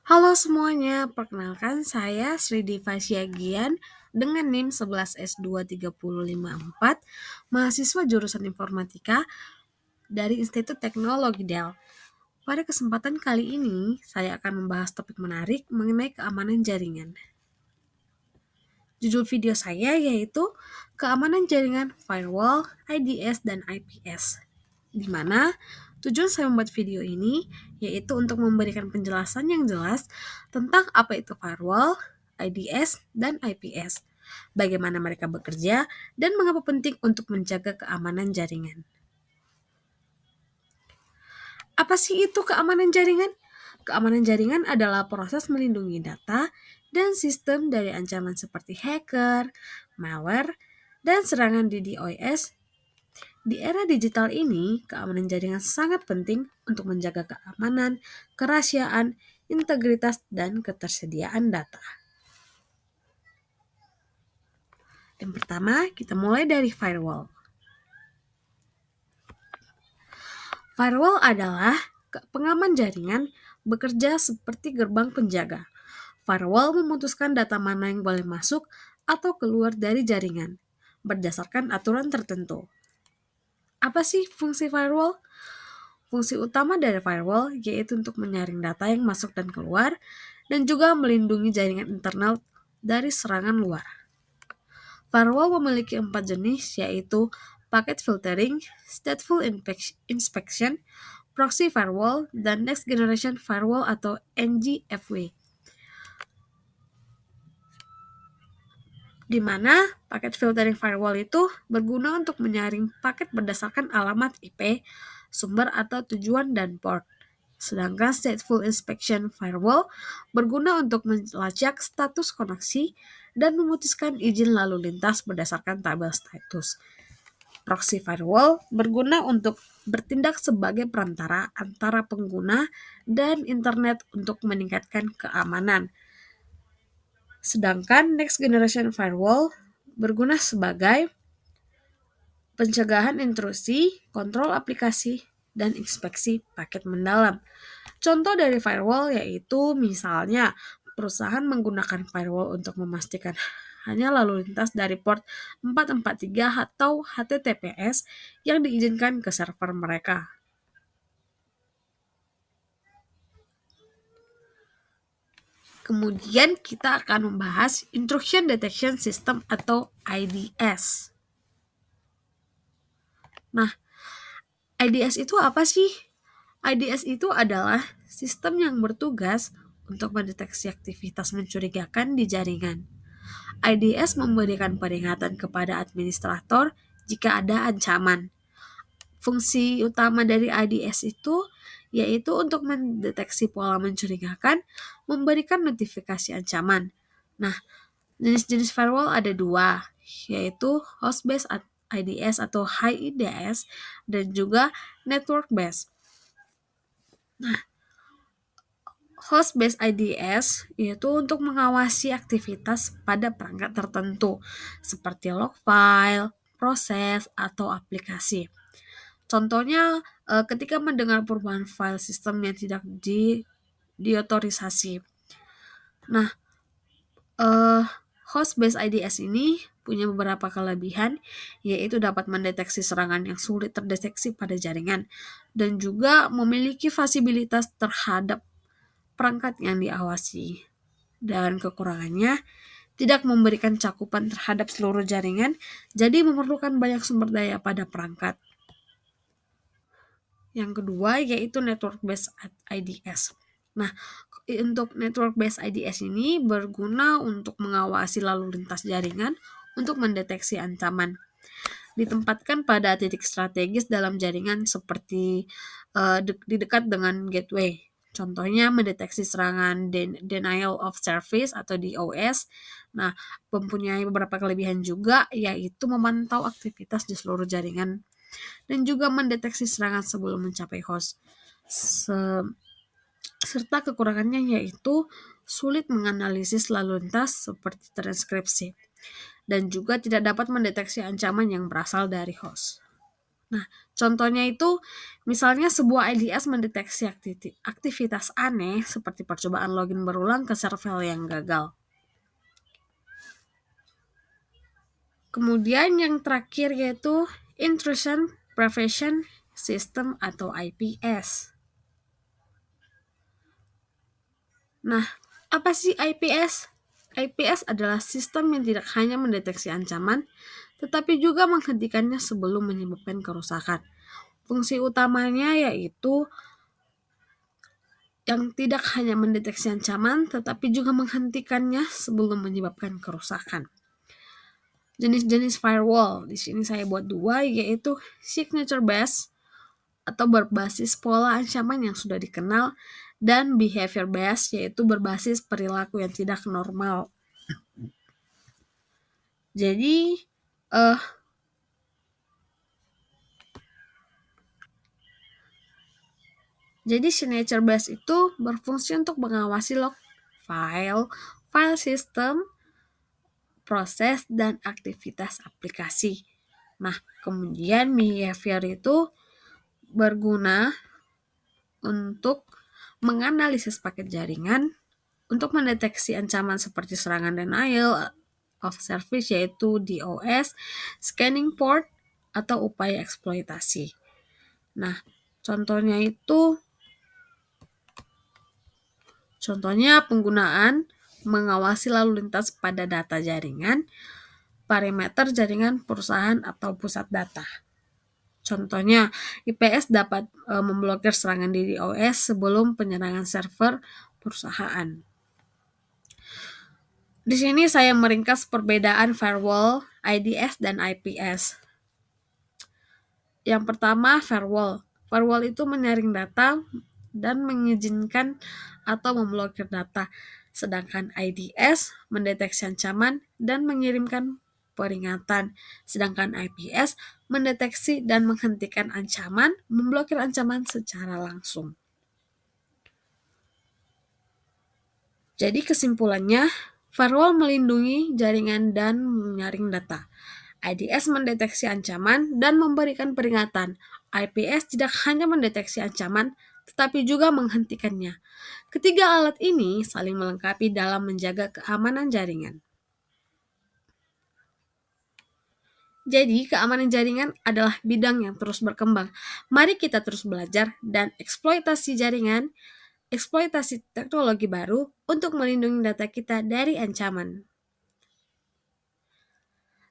Halo semuanya, perkenalkan saya Sri Diva Syagian dengan NIM 11S23054, mahasiswa jurusan Informatika dari Institut Teknologi Dell. Pada kesempatan kali ini, saya akan membahas topik menarik mengenai keamanan jaringan. Judul video saya yaitu Keamanan Jaringan Firewall, IDS, dan IPS. Di mana tujuan saya membuat video ini yaitu untuk memberikan penjelasan yang jelas tentang apa itu firewall, IDS, dan IPS, bagaimana mereka bekerja, dan mengapa penting untuk menjaga keamanan jaringan. Apa sih itu keamanan jaringan? Keamanan jaringan adalah proses melindungi data dan sistem dari ancaman seperti hacker, malware, dan serangan DDoS. Di era digital ini, keamanan jaringan sangat penting untuk menjaga keamanan, kerahasiaan, integritas, dan ketersediaan data. Yang pertama, kita mulai dari firewall. Firewall adalah pengaman jaringan bekerja seperti gerbang penjaga. Firewall memutuskan data mana yang boleh masuk atau keluar dari jaringan berdasarkan aturan tertentu. Apa sih fungsi firewall? Fungsi utama dari firewall yaitu untuk menyaring data yang masuk dan keluar dan juga melindungi jaringan internal dari serangan luar. Firewall memiliki 4 jenis yaitu packet filtering, stateful inspection, proxy firewall, dan next generation firewall atau NGFW. Di mana packet filtering firewall itu berguna untuk menyaring paket berdasarkan alamat IP, sumber atau tujuan dan port. Sedangkan stateful inspection firewall berguna untuk melacak status koneksi dan memutuskan izin lalu lintas berdasarkan tabel status. Proxy firewall berguna untuk bertindak sebagai perantara antara pengguna dan internet untuk meningkatkan keamanan. Sedangkan next generation firewall berguna sebagai pencegahan intrusi, kontrol aplikasi, dan inspeksi paket mendalam. Contoh dari firewall yaitu misalnya perusahaan menggunakan firewall untuk memastikan hanya lalu lintas dari port 443 atau HTTPS yang diizinkan ke server mereka. Kemudian kita akan membahas Intrusion Detection System atau IDS. Nah, IDS itu apa sih? IDS itu adalah sistem yang bertugas untuk mendeteksi aktivitas mencurigakan di jaringan. IDS memberikan peringatan kepada administrator jika ada ancaman. Fungsi utama dari IDS itu yaitu untuk mendeteksi pola mencurigakan, memberikan notifikasi ancaman. Nah, jenis-jenis firewall ada dua, yaitu host-based IDS atau high IDS dan juga network-based. Nah, host-based IDS yaitu untuk mengawasi aktivitas pada perangkat tertentu seperti log file, proses, atau aplikasi. Contohnya ketika mendengar perubahan file sistem yang tidak diotorisasi. Nah, host-based IDS ini punya beberapa kelebihan, yaitu dapat mendeteksi serangan yang sulit terdeteksi pada jaringan dan juga memiliki fasibilitas terhadap perangkat yang diawasi. Dan kekurangannya, tidak memberikan cakupan terhadap seluruh jaringan, jadi memerlukan banyak sumber daya pada perangkat. Yang kedua yaitu network-based IDS. Nah, untuk network-based IDS ini berguna untuk mengawasi lalu lintas jaringan untuk mendeteksi ancaman. Ditempatkan pada titik strategis dalam jaringan seperti di dekat dengan gateway. Contohnya mendeteksi serangan denial of service atau DOS. Nah, mempunyai beberapa kelebihan juga yaitu memantau aktivitas di seluruh jaringan dan juga mendeteksi serangan sebelum mencapai host. Serta kekurangannya yaitu sulit menganalisis lalu lintas seperti transkripsi dan juga tidak dapat mendeteksi ancaman yang berasal dari host. Nah, contohnya itu misalnya sebuah IDS mendeteksi aktivitas aneh seperti percobaan login berulang ke server yang gagal. Kemudian yang terakhir yaitu Intrusion Prevention System atau IPS. Nah, apa sih IPS? IPS adalah sistem yang tidak hanya mendeteksi ancaman, tetapi juga menghentikannya sebelum menyebabkan kerusakan. Fungsi utamanya yaitu yang tidak hanya mendeteksi ancaman, tetapi juga menghentikannya sebelum menyebabkan kerusakan. Jenis-jenis firewall, di sini saya buat dua, yaitu signature based atau berbasis pola ancaman yang sudah dikenal, dan behavior based, yaitu berbasis perilaku yang tidak normal. Jadi, signature based itu berfungsi untuk mengawasi log file system, proses, dan aktivitas aplikasi. Nah, kemudian behavior itu berguna untuk menganalisis paket jaringan, untuk mendeteksi ancaman seperti serangan denial of service yaitu DOS, scanning port, atau upaya eksploitasi. Nah, contohnya penggunaan mengawasi lalu lintas pada data jaringan, parameter jaringan perusahaan atau pusat data. Contohnya, IPS dapat memblokir serangan DDoS sebelum penyerangan server perusahaan. Di sini saya meringkas perbedaan firewall, IDS, dan IPS. Yang pertama, firewall. Firewall itu menyaring data dan mengizinkan atau memblokir data. Sedangkan IDS mendeteksi ancaman dan mengirimkan peringatan. Sedangkan IPS mendeteksi dan menghentikan ancaman, memblokir ancaman secara langsung. Jadi kesimpulannya, firewall melindungi jaringan dan menyaring data. IDS mendeteksi ancaman dan memberikan peringatan. IPS tidak hanya mendeteksi ancaman, tetapi juga menghentikannya. Ketiga alat ini saling melengkapi dalam menjaga keamanan jaringan. Jadi, keamanan jaringan adalah bidang yang terus berkembang. Mari kita terus belajar dan eksploitasi teknologi baru untuk melindungi data kita dari ancaman.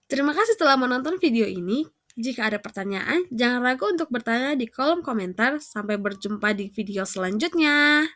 Terima kasih telah menonton video ini. Jika ada pertanyaan, jangan ragu untuk bertanya di kolom komentar. Sampai berjumpa di video selanjutnya.